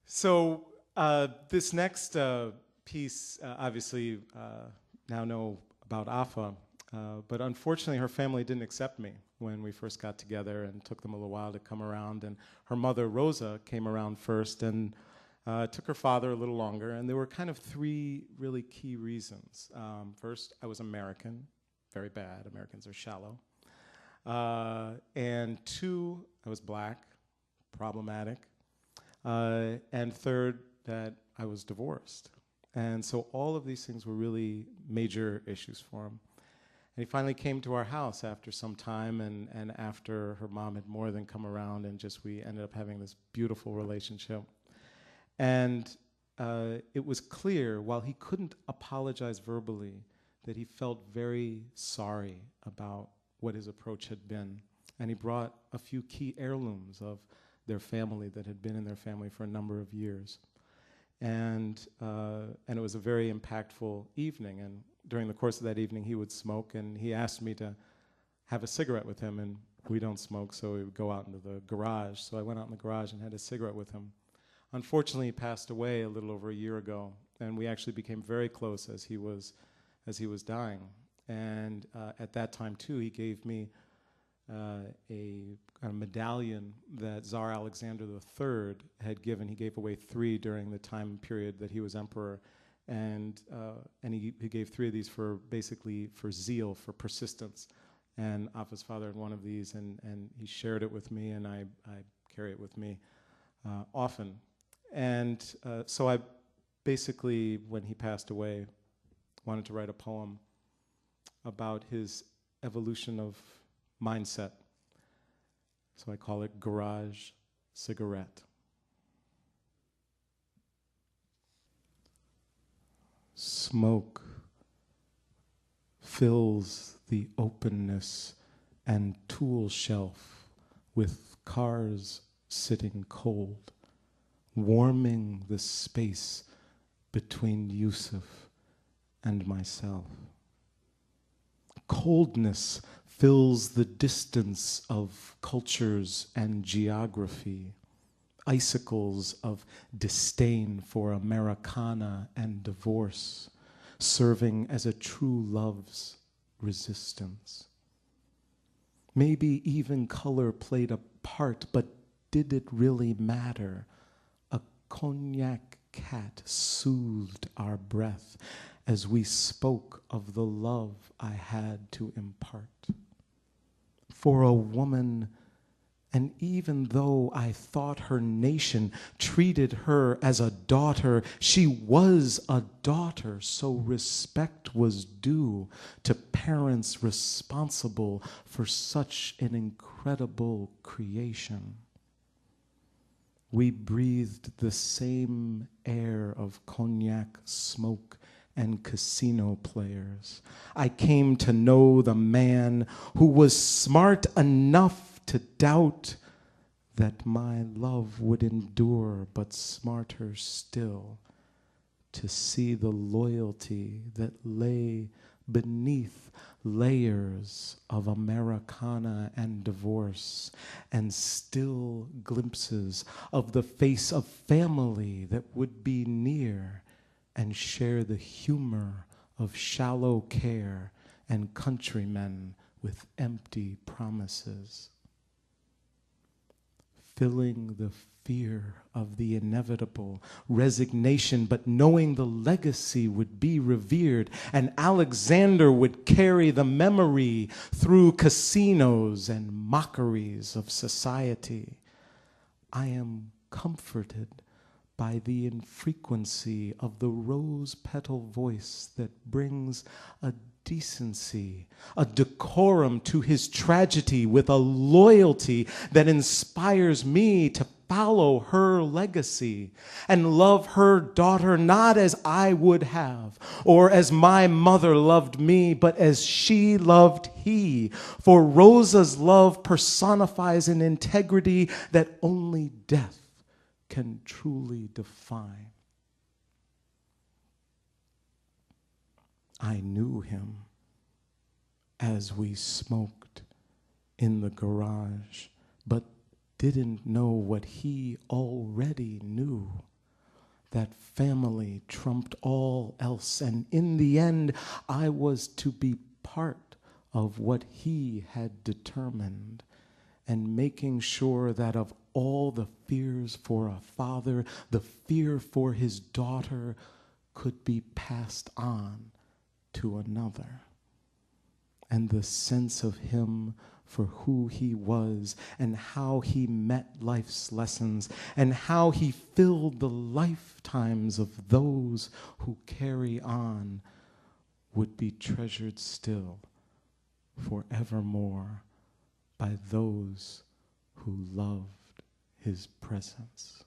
So this next piece, obviously, now know about Afa, but unfortunately her family didn't accept me when we first got together, and took them a little while to come around. And her mother, Rosa, came around first, and it took her father a little longer. And there were kind of three really key reasons. First, I was American, very bad. Americans are shallow. And two, I was black, problematic. And third, that I was divorced. And so all of these things were really major issues for him. And he finally came to our house after some time, and after her mom had more than come around, and just we ended up having this beautiful relationship. And it was clear, while he couldn't apologize verbally, that he felt very sorry about what his approach had been. And he brought a few key heirlooms of their family that had been in their family for a number of years. And it was a very impactful evening. And during the course of that evening, he would smoke, and he asked me to have a cigarette with him, and we don't smoke, so we would go out into the garage. So I went out in the garage and had a cigarette with him. Unfortunately, he passed away a little over a year ago, and we actually became very close as he was dying. And at that time, too, he gave me a medallion that Tsar Alexander III had given. He gave away 3 during the time period that he was emperor, and he gave 3 of these for basically for zeal, for persistence. And Afa's father had one of these, and he shared it with me, and I carry it with me often. And so I basically, when he passed away, wanted to write a poem about his evolution of mindset. So I call it Garage Cigarette. Smoke fills the openness and tool shelf with cars sitting cold, warming the space between Yusuf and myself. Coldness fills the distance of cultures and geography, icicles of disdain for Americana and divorce, serving as a true love's resistance. Maybe even color played a part, but did it really matter? A cognac cat soothed our breath as we spoke of the love I had to impart. For a woman, and even though I thought her nation treated her as a daughter, she was a daughter, so respect was due to parents responsible for such an incredible creation. We breathed the same air of cognac smoke and casino players. I came to know the man who was smart enough to doubt that my love would endure, but smarter still to see the loyalty that lay beneath layers of Americana and divorce, and still glimpses of the face of family that would be near and share the humor of shallow care and countrymen with empty promises. Filling the fear of the inevitable, resignation, but knowing the legacy would be revered, and Alexander would carry the memory through casinos and mockeries of society. I am comforted by the infrequency of the rose petal voice that brings a decency, a decorum to his tragedy, with a loyalty that inspires me to follow her legacy and love her daughter not as I would have or as my mother loved me, but as she loved he. For Rosa's love personifies an integrity that only death can truly define. I knew him as we smoked in the garage, but didn't know what he already knew. that family trumped all else, and in the end, I was to be part of what he had determined, and making sure that of all the fears for a father, the fear for his daughter could be passed on to another. And the sense of him for who he was and how he met life's lessons and how he filled the lifetimes of those who carry on would be treasured still forevermore by those who loved his presence.